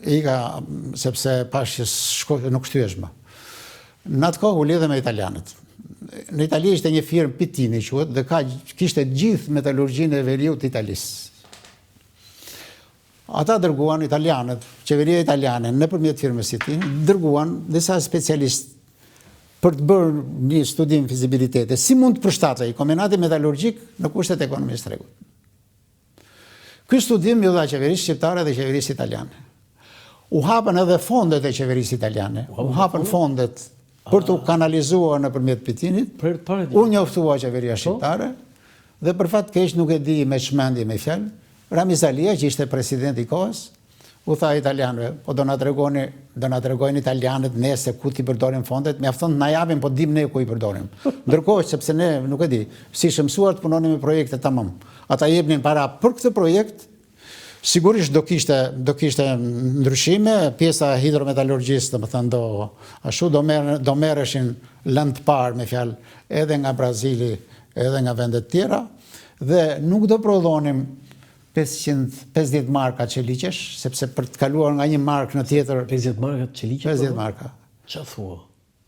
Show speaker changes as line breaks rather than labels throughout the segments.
ika sepse pash që nuk shtyhesh më. Në atë kohë u lidhe me italianët. Në Itali ishte një firmë Pitini quhet dhe kishte gjithë metalurgjinë e veriut të Italisë. Ata dërguan italianët, qeveria italiane nëpërmjet firmës Pitini, dërguan disa specialistë për të bërë një studim fizibilitete, si mund të përshtatej kombinati metalurgjik në kushtet e ekonomisë së rregullt. Ky studim ju dha qeverisë shqiptare dhe qeverisë italiane. U hapën edhe fondet e qeverisë italiane, u hapën fondet për të kanalizuar nëpërmjet Pitinit. U njoftua qeveria shqiptare dhe për fat keq nuk e di me çmendje me fjalë, Ramiz Alia, që ishte presidenti i kohës, u tha italianëve, po do na tregojnë italianët ne se ku t'i përdorim fondet, mjafton të na japin, po dim ne ku i përdorim. Ndërkohë sepse ne nuk e di, si shëmsuar të punonim me projekte tamam. Ata jepnin para për këtë projekt, sigurisht do kishte ndryshime, pjesa hidrometallurgjisë, domethënë do merreshin lëndë të parë me fjalë edhe nga Brazili, edhe nga vendet tjera, dhe nuk do prodhonim 550 marka çeliqesh, sepse për të kaluar nga një markë në tjetër
50 marka çeliqesh.
50 marka.
Çfarë thua?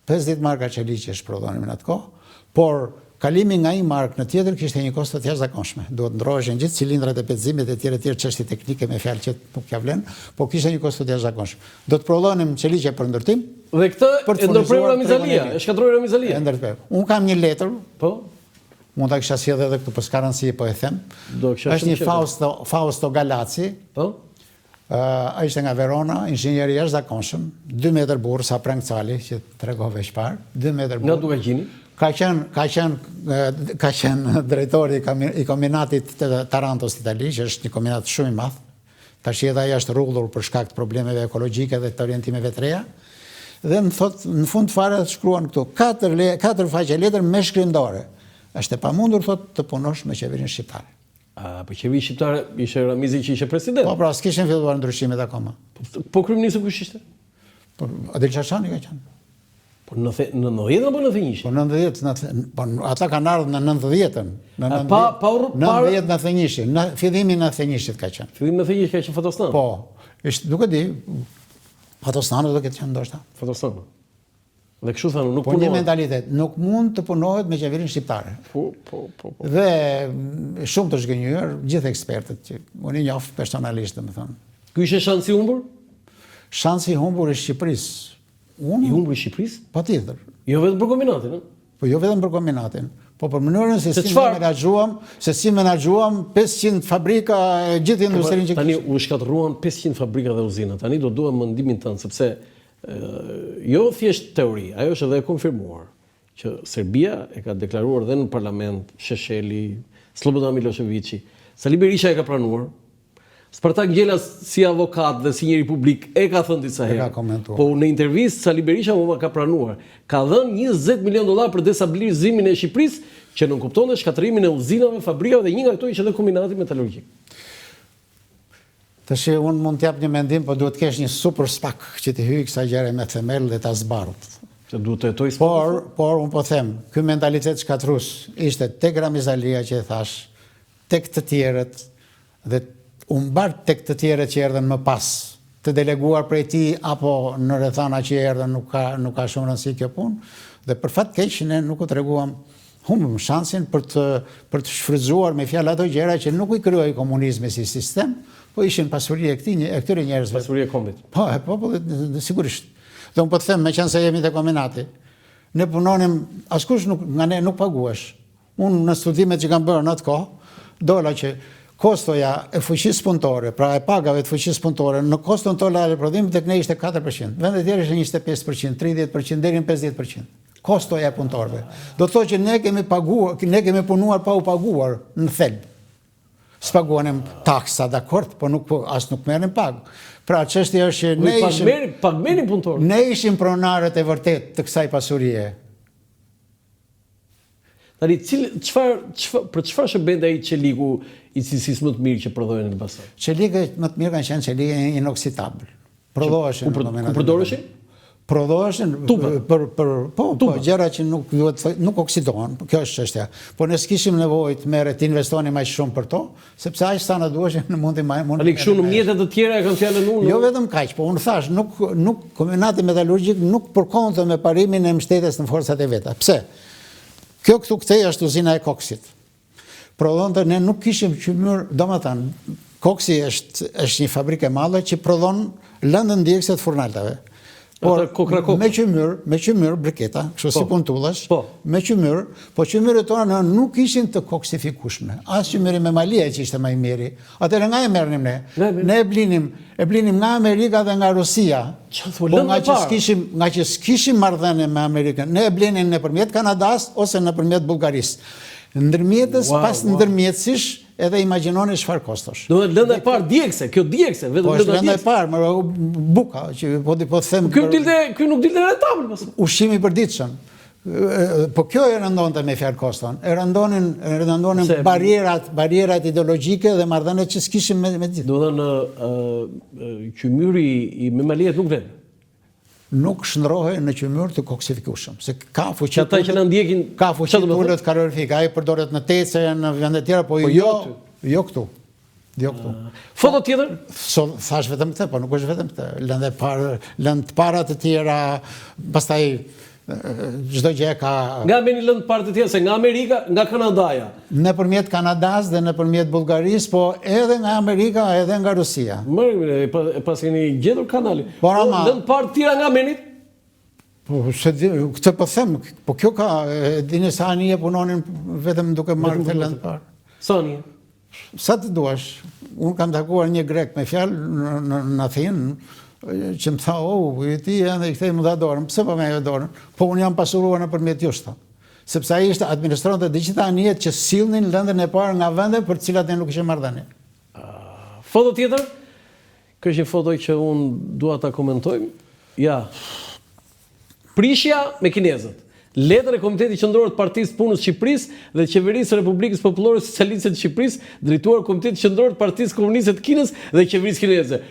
50 marka çeliqesh prodhonim në atë kohë, por kalimi nga një markë në tjetër kishte një kosto të jashtëzakonshme. Duhet ndroheshin gjithë cilindrat e pezimit e tjera çështje teknike me fjalë që nuk ja vlen, por kishte një kosto të jashtëzakonshme. Do të prodhonim çeliqe për ndërtim.
Dhe këtë e ndërpreu Ramiz Alia, e shkatroi Ramiz Alia.
Unë kam një letër.
Po.
Mund ta kisha sjellë edhe këtu për garanci, po e them. Është një Fausto Galaci.
Po.
Ai ishte nga Verona, inxhinier i jashtëzakonshëm, 2 metër burr sa prang cali që tregove çfarë, 2 metër burr.
Nga duke gjini.
Ka qenë drejtori i kombinatit të Tarantos Itali, që është një kombinat shumë i madh. Tash edhe ai është rrugëllur për shkak të problemeve ekologjike dhe të orientimeve të reja. Dhe më thot, në fund fare shkruan këtu 4 faqe letër me shkrimdore. Është e pamundur, thot, të punosh me qeverinë shqiptare.
Po qeveri shqiptare ishte Ramizi që ishte president.
Po pra, s'kishin filluar ndryshimet akoma.
Po kryeminist kush ishte?
Po Adel Çashani ka qenë.
Po në 90 apo në 91?
Po 90, po ata kanë ardhur në 90-ën. Në 90 në thënjishin, në fillimin në thënjishit ka qenë.
Fillimi në thënjish ka qenë Fatostan.
Po, është nuk e di. Fatostani do ketë qenë ndoshta.
Fatostan. Dhe kështu thënë, nuk
punohet. Po një mentalitet, nuk mund të punohet me qeverinë shqiptare.
Po.
Dhe shumë të zhgënjur, gjithë ekspertët që unë i njoh personalisht, domethënë.
Ky ishte shansi i humbur?
Shansi i humbur i Shqipërisë.
I humbur i Shqipërisë?
Patjetër.
Jo vetëm për kombinatin,
Po jo vetëm për kombinatin. Po për mënyrën se si menaxhuam 500 fabrika e gjithë industrinë që
tani u shkatërruan 500 fabrika dhe uzina. Tani do duam mendimin tënd sepse jo thjesht teori, ajo është edhe e konfirmuar që Serbia e ka deklaruar dhe në parlament, Shesheli, Slobodan Miloševići, Sali Berisha e ka pranuar, Spartak Gjela si avokat dhe si një republik e ka thënë disa herë. Po në intervistë Sali Berisha më ka pranuar, ka dhënë $20 milion për destabilizimin e Shqipërisë, që nuk kuptonte shkatërimin e uzinave, fabrikave dhe një nga këto ishte edhe kombinati metalurgjik.
Tash unë mund t'jap një mendim, po duhet kesh një super spak që të hyjë kësaj gjëre me themel dhe ta zbarut.
Se duhet të jetoj spak.
Por unë po them, ky mentalitet shkatrus ishte tek Ramiz Alia që e thash, tek të tjerët dhe u mbar tek të tjerët që erdhën më pas, të deleguar prej tij apo në rrethana që erdhën nuk ka shumë rëndësi kjo punë, dhe për fat keq ne nuk u treguam, humbëm shansin për të shfrytzuar me fjalë ato gjëra që nuk i krijoi komunizmi si sistem, po ishin pasuri e këtyre njerëzve.
Pasuri e kombit.
Po, e popullit sigurisht. Dhe unë po të them, meqense jemi te kombinati, ne punonim, askush nga ne nuk paguhesh. Unë në studimet që kam bërë në atë kohë, dola që kostoja e fuqisë punëtore, pra e pagave të fuqisë punëtore, në koston total e prodhimit tek ne ishte 4%. Vendet tjera ishte 25%, 30%, deri në 50%. Kostoja e punëtorëve. Do të thotë që ne kemi punuar pa u paguar në thelb. S'paguanim taksa, dakord, po as nuk merrim pagë. Pra çështja është që
ne punëtorë.
Ne ishim pronarët e vërtet të kësaj pasurie.
Tani për çfarë shërbente ai çeliku i cilësisë më të mirë që prodhohen në Elbasan?
Çelikët më të mirë kanë qenë çelikë inoksitabël. Prodhoheshin.
Ku përdoreshin?
prodhoheshin po gjëra që nuk oksidohen, kjo është çështja. Po ne s'kishim nevojë të merret të investonim aq shumë për to, sepse aq sa na duheshin në mundi më.
Ali kështu në mjetet të tjera e kanë fjalën unë.
Jo vetëm kaq, po unë thash, nuk kombinati metallurgjik nuk përkonte me parimin e mbështetjes në forcat e veta. Pse? Kjo këtu kthej është uzina e koksit. Prodhonte ne nuk kishim qymyr, domethënë, koksi është një fabrikë e madhe që prodhon lëndën djegëse të furnaltave. Por me qymyr briketa, kështu si puntullash, me qymyr, po qymyrët tona nuk ishin të koksifikueshme. As qymyri me malia që ishte më i miri. Atëherë nga e merrnim ne? Ne e blinim nga Amerika dhe nga Rusia. Po nga që s'kishim marrëdhënie me Amerikën, ne e blenim nëpërmjet Kanadas ose nëpërmjet Bullgarisë. Ndërmjetës, pas ndërmjetësish, edhe imagjinoni çfarë kostosh.
Do të lënda e parë djegse, kjo djegse, vetëm
lënda djegse. Lënda e parë, më buka, që po them.
Ky nuk dilte rentabël pas.
Ushqimi i përditshëm. Po kjo e rëndonte me fjalë koston. E rëndonin barierat ideologjike dhe marrëdhëniet që s'kishim me ditë.
Do të thënë qymyri i memaliet nuk vlen.
Nuk shndrohej në qymyr të koksifikueshëm, se ka fuqi.
Ata që na ndjekin,
ka fuqi ulët kalorifike, ai përdoret në tece, në vende të tjera, po jo këtu. Jo këtu.
Foto tjetër?
Thash vetëm këtë, po nuk është vetëm këtë. Lëndë të para të tjera, pastaj çdo gjë ka.
Nga meni lëndë parë të tjera, se nga Amerika, nga Kanadaja.
Nëpërmjet Kanadas dhe nëpërmjet Bullgarisë, po edhe nga Amerika, edhe nga Rusia.
Pas keni gjetur kanalin. Lëndë parë të tjera nga menit?
Po, këtë po them, po kjo ka, dini sa anije punonin vetëm duke marrë këtë lëndë parë.
Sa anije?
Sa të duash. Unë kam takuar një grek me fjalë në Athinë, që më tha, ti edhe i kthej më dha dorën, pse po më e dorën? Po unë jam pasuruar nëpërmjet jush, sepse ai ishte administronte të gjitha anijet që sillnin lëndën e parë nga vende për të cilat ne nuk kishim marrëdhënie.
Foto tjetër? Kjo është një foto që unë dua ta komentojmë. Ja. Prishja me kinezët. Letër e Komitetit Qendror të Partisë Punës së Shqipërisë dhe Qeverisë së Republikës Popullore Socialiste të Shqipërisë, drejtuar Komitetit Qendror të Partisë Komuniste të Kinës dhe Qeverisë kineze.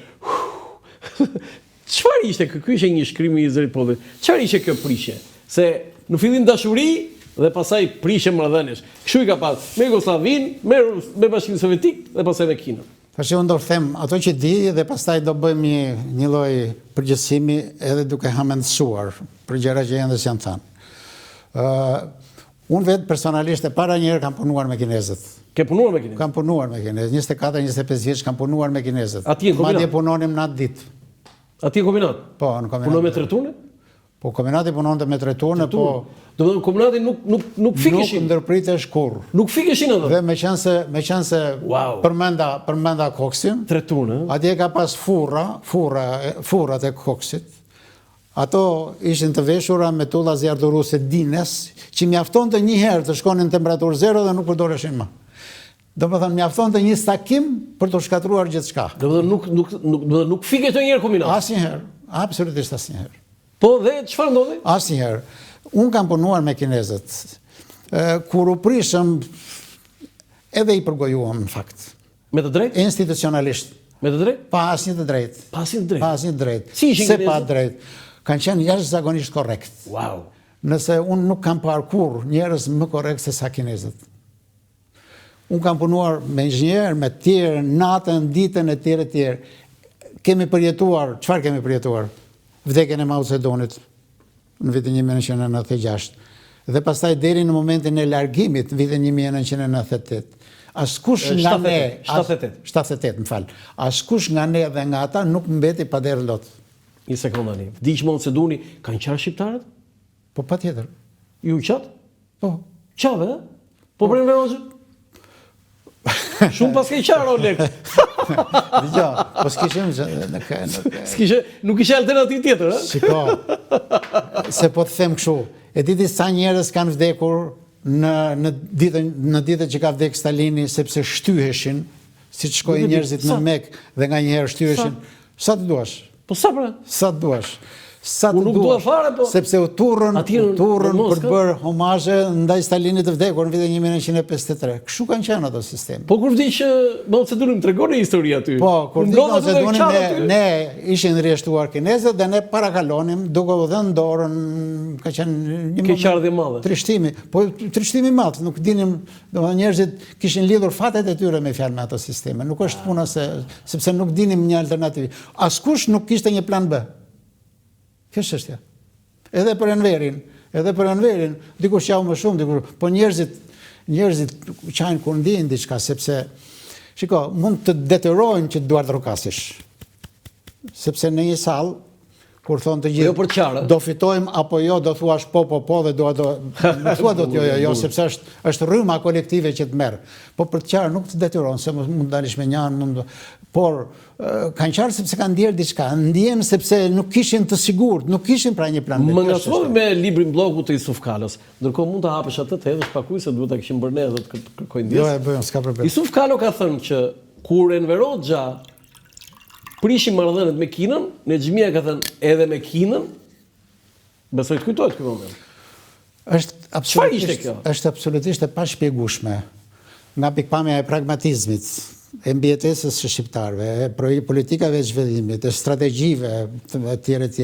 Çfarë ishte ky? Ky ishte një shkrim i zërit po. Çfarë ishte kjo prishje? Se në fillim dashuri dhe pastaj prishje marrëdhëniesh. Kështu i ka pas me Jugosllavin, me Bashkimin Sovjetik dhe pastaj me Kinën.
Tash unë do të them ato që di dhe pastaj do bëjmë një lloj përgjithësimi edhe duke hamendësuar për gjëra që janë dhe s'janë thënë. Unë vetë personalisht e para njëherë kam punuar me kinezët.
Ke punuar me kinezët?
Kam punuar me kinezët. 24-25 vjeç kam punuar me kinezët.
Atje në kombinat?
Madje punonim natë ditë.
Atje në kombinat?
Po, në kombinat.
Punon me tretune?
Po, kombinati punonte me tretune, po...
Do të thonë kombinati nuk fikeshin?
Nuk ndërpritesh kurrë.
Nuk fikeshin ato?
Dhe me qenë se përmenda koksin,
tretune,
atje ka pas furrat e koksit. Ato ishin të veshura me tulla zjarrduruse dines, që mjaftonte një herë të shkonin temperaturë 0 dhe nuk përdoreshin më. Do të thënë mjaftonte një stakim për të shkatruar gjithçka.
Do të thënë nuk fike të njëherë kombinat.
Asnjëherë, absolutisht asnjëherë.
Po dhe çfarë ndodhi?
Asnjëherë. Unë kam punuar me kinezët. Kur u prishëm, edhe i përgojuam në fakt.
Me të drejtë?
Institucionalisht.
Me të drejtë?
Pa asnjë të drejtë.
Pa asnjë të drejtë.
Pa asnjë të drejtë.
Si ishin kinezët?
Se pa drejtë. Kanë qenë jashtëzakonisht korrekt.
Wow.
Nëse unë nuk kam parë kurrë njerëz më korrekt se sa kinezët. Unë kam punuar me inxhinier, me tjerë, natën, ditën e tjerë. Kemi përjetuar, çfarë kemi përjetuar? Vdekjen e Mao Zedonit në vitin 1996. Dhe pastaj deri në momentin e largimit në vitin 1998. Askush nga ne, 78, më fal. Askush nga ne dhe nga ata nuk mbeti pa derë lot.
Një sekondë tani. Vdiq Mao Zedoni, kanë qarë shqiptarët?
Po patjetër.
Ju qatë?
Po.
Qave, po premë verozë? Shumë pas ke qarë, Oleg.
Dgjoj, po s'kishim
nuk ishe alternativë tjetër, ë?
Shiko. Se po të them kështu, e diti sa njerëz kanë vdekur në ditën që ka vdek Stalini sepse shtyheshin, siç shkojnë njerëzit në Mekë dhe nganjëherë shtyheshin. Sa të duash?
Po sa pra?
Sa të duash. sa
Unë
të
nuk dua fare, po
sepse u turrën
Atje
për
në Moskë?
bërë homazhe ndaj Stalinit të vdekur në vitin 1953. Kështu kanë qenë ato sisteme.
Po kur vdiq Mao Zedong më tregoni histori aty.
Po, kur vdiq Mao Zedongi
Zedongi
ne ishin rreshtuar kinezët dhe ne parakalonim duke u dhënë dorën, ka qenë një
keqardhje e madhe.
trishtimi, po trishtimi i madh, nuk dinim, domethënë njerëzit kishin lidhur fatet e tyre me fjalë me ato sisteme. Nuk është puna sepse nuk dinim një alternativë. Askush nuk kishte një plan B. Kjo është çështja. Edhe për Enverin, dikush qau më shumë, dikush, po njerëzit qajnë kur ndjejnë diçka, sepse, shiko, mund të detyrojnë që të duart rrokasish. Sepse në një sallë, kur thonë të
jo për qarë.
do fitojmë apo jo, do thuash po dhe nuk thua do të jo, sepse është rryma kolektive që të merr. Po për të qarë nuk të detyron, se mund dalish me njanë, por kanë qarë sepse kanë ndjerë diçka, ndjen sepse nuk kishin të sigurt, nuk kishin pra një plan B.
Më ngasove me librin bloku të Isuf Kalës. Ndërkohë mund të hapësh atë të hedhësh pakuj se duhet ta kishim bërë ne dhe të kërkoj ndjes.
Jo, e bëjmë, s'ka problem.
Isuf Kalo ka thënë që kur Enver Hoxha prishi marrëdhëniet me Kinën, Nexhimia ka thënë edhe me Kinën, besoj të kujtohet ky moment.
Është absolutisht e pashpjegueshme nga pikpamja e pragmatizmit, e mbijetesës së shqiptarëve, e politikave të zhvillimit, e strategjive etj.